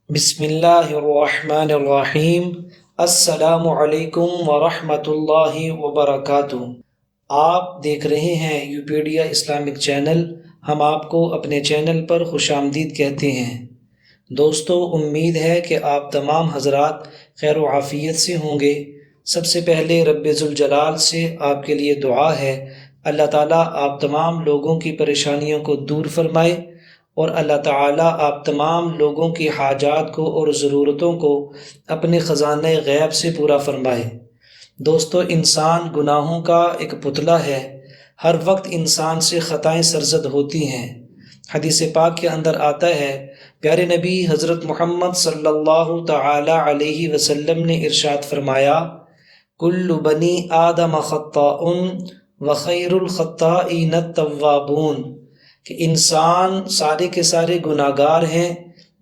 بسم اللہ الرحمن الرحیم۔ السلام علیکم ورحمۃ اللہ وبرکاتہ۔ آپ دیکھ رہے ہیں یوپیڈیا اسلامک چینل۔ ہم آپ کو اپنے چینل پر خوش آمدید کہتے ہیں۔ دوستو، امید ہے کہ آپ تمام حضرات خیر و عافیت سے ہوں گے۔ سب سے پہلے رب ذوالجلال سے آپ کے لیے دعا ہے، اللہ تعالیٰ آپ تمام لوگوں کی پریشانیوں کو دور فرمائے، اور اللہ تعالیٰ آپ تمام لوگوں کی حاجات کو اور ضرورتوں کو اپنے خزانہ غیب سے پورا فرمائے۔ دوستو، انسان گناہوں کا ایک پتلا ہے۔ ہر وقت انسان سے خطائیں سرزد ہوتی ہیں۔ حدیث پاک کے اندر آتا ہے، پیارے نبی حضرت محمد صلی اللہ تعالی علیہ وسلم نے ارشاد فرمایا، کل بنی آدم خطاء وخیر الخطائین التوابون، کہ انسان سارے کے سارے گناہ گار ہیں،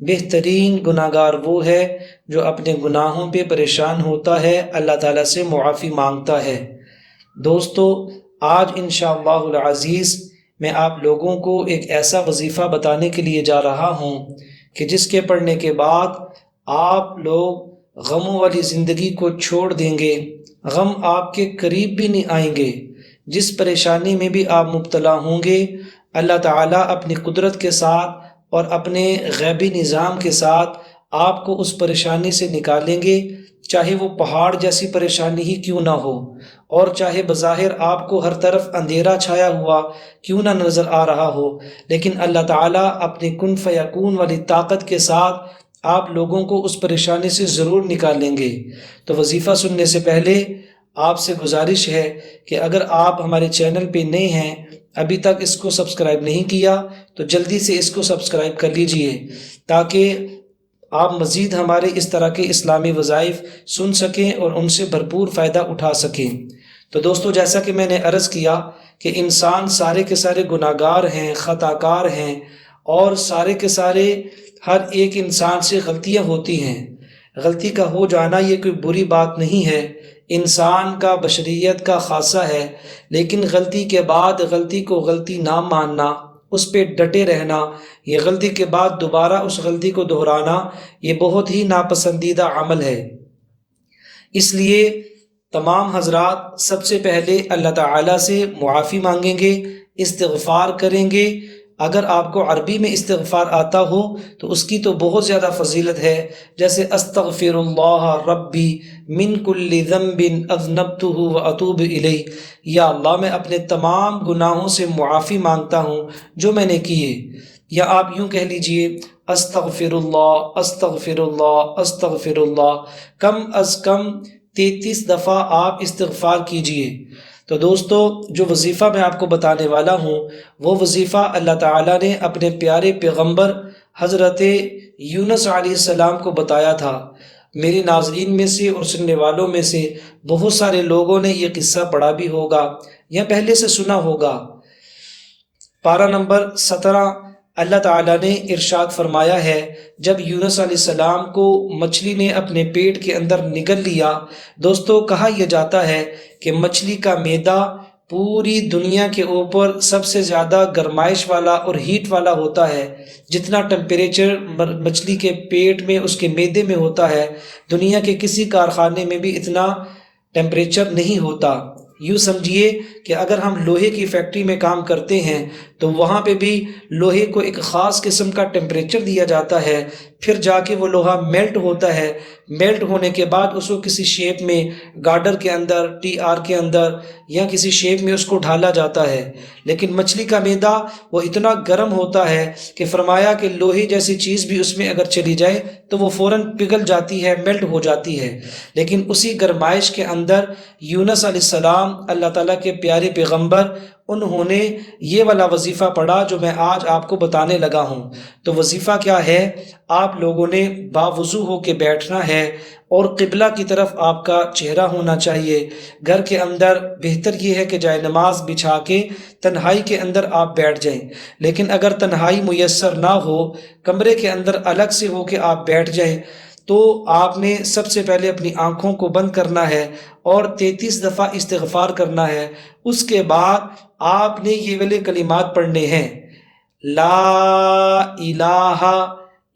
بہترین گناہ گار وہ ہے جو اپنے گناہوں پہ پریشان ہوتا ہے، اللہ تعالیٰ سے معافی مانگتا ہے۔ دوستو، آج انشاءاللہ العزیز میں آپ لوگوں کو ایک ایسا وظیفہ بتانے کے لیے جا رہا ہوں کہ جس کے پڑھنے کے بعد آپ لوگ غموں والی زندگی کو چھوڑ دیں گے، غم آپ کے قریب بھی نہیں آئیں گے۔ جس پریشانی میں بھی آپ مبتلا ہوں گے، اللہ تعالیٰ اپنی قدرت کے ساتھ اور اپنے غیبی نظام کے ساتھ آپ کو اس پریشانی سے نکالیں گے، چاہے وہ پہاڑ جیسی پریشانی ہی کیوں نہ ہو، اور چاہے بظاہر آپ کو ہر طرف اندھیرا چھایا ہوا کیوں نہ نظر آ رہا ہو، لیکن اللہ تعالیٰ اپنی کن فیکون والی طاقت کے ساتھ آپ لوگوں کو اس پریشانی سے ضرور نکالیں گے۔ تو وظیفہ سننے سے پہلے آپ سے گزارش ہے کہ اگر آپ ہمارے چینل پہ نئے ہیں، ابھی تک اس کو سبسکرائب نہیں کیا، تو جلدی سے اس کو سبسکرائب کر لیجئے تاکہ آپ مزید ہمارے اس طرح کے اسلامی وظائف سن سکیں اور ان سے بھرپور فائدہ اٹھا سکیں۔ تو دوستو، جیسا کہ میں نے عرض کیا کہ انسان سارے کے سارے گناہ گار ہیں، خطا کار ہیں، اور سارے کے سارے ہر ایک انسان سے غلطیاں ہوتی ہیں۔ غلطی کا ہو جانا یہ کوئی بری بات نہیں ہے، انسان کا بشریت کا خاصہ ہے، لیکن غلطی کے بعد غلطی کو غلطی نہ ماننا، اس پہ ڈٹے رہنا، یہ غلطی کے بعد دوبارہ اس غلطی کو دہرانا، یہ بہت ہی ناپسندیدہ عمل ہے۔ اس لیے تمام حضرات سب سے پہلے اللہ تعالیٰ سے معافی مانگیں گے، استغفار کریں گے۔ اگر آپ کو عربی میں استغفار آتا ہو تو اس کی تو بہت زیادہ فضیلت ہے، جیسے استغفر اللہ ربی من کل ذنب اذنبتہ واتوب الیہ، یا اللہ میں اپنے تمام گناہوں سے معافی مانگتا ہوں جو میں نے کیے۔ یا آپ یوں کہہ لیجئے، استغفر اللہ استغفر اللہ استغفر اللہ، کم از کم 33 دفعہ آپ استغفار کیجئے۔ تو دوستو، جو وظیفہ میں آپ کو بتانے والا ہوں، وہ وظیفہ اللہ تعالیٰ نے اپنے پیارے پیغمبر حضرت یونس علیہ السلام کو بتایا تھا۔ میرے ناظرین میں سے اور سننے والوں میں سے بہت سارے لوگوں نے یہ قصہ پڑھا بھی ہوگا یا پہلے سے سنا ہوگا۔ پارہ نمبر 17 اللہ تعالیٰ نے ارشاد فرمایا ہے، جب یونس علیہ السلام کو مچھلی نے اپنے پیٹ کے اندر نگل لیا۔ دوستو، کہا یہ جاتا ہے کہ مچھلی کا معدہ پوری دنیا کے اوپر سب سے زیادہ گرمائش والا اور ہیٹ والا ہوتا ہے۔ جتنا ٹمپریچر مچھلی کے پیٹ میں، اس کے معدے میں ہوتا ہے، دنیا کے کسی کارخانے میں بھی اتنا ٹمپریچر نہیں ہوتا۔ یوں سمجھیے کہ اگر ہم لوہے کی فیکٹری میں کام کرتے ہیں تو وہاں پہ بھی لوہے کو ایک خاص قسم کا ٹمپریچر دیا جاتا ہے، پھر جا کے وہ لوہا میلٹ ہوتا ہے۔ میلٹ ہونے کے بعد اس کو کسی شیپ میں، گارڈر کے اندر، ٹی آر کے اندر، یا کسی شیپ میں اس کو ڈھالا جاتا ہے۔ لیکن مچھلی کا معدہ وہ اتنا گرم ہوتا ہے کہ فرمایا کہ لوہے جیسی چیز بھی اس میں اگر چلی جائے تو وہ فوراً پگھل جاتی ہے، میلٹ ہو جاتی ہے۔ لیکن اسی گرمائش کے اندر یونس علیہ السلام اللہ تعالیٰ کے پیارے پیغمبر، انہوں نے یہ والا وظیفہ پڑھا جو میں آج آپ کو بتانے لگا ہوں۔ تو وظیفہ کیا ہے؟ آپ لوگوں نے باوضو ہو کے بیٹھنا ہے، اور قبلہ کی طرف آپ کا چہرہ ہونا چاہیے۔ گھر کے اندر بہتر یہ ہے کہ جائے نماز بچھا کے تنہائی کے اندر آپ بیٹھ جائیں، لیکن اگر تنہائی میسر نہ ہو، کمرے کے اندر الگ سے ہو کے آپ بیٹھ جائیں، تو آپ نے سب سے پہلے اپنی آنکھوں کو بند کرنا ہے اور 33 دفعہ استغفار کرنا ہے۔ اس کے بعد آپ نے یہ والے کلمات پڑھنے ہیں، لا الہ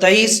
23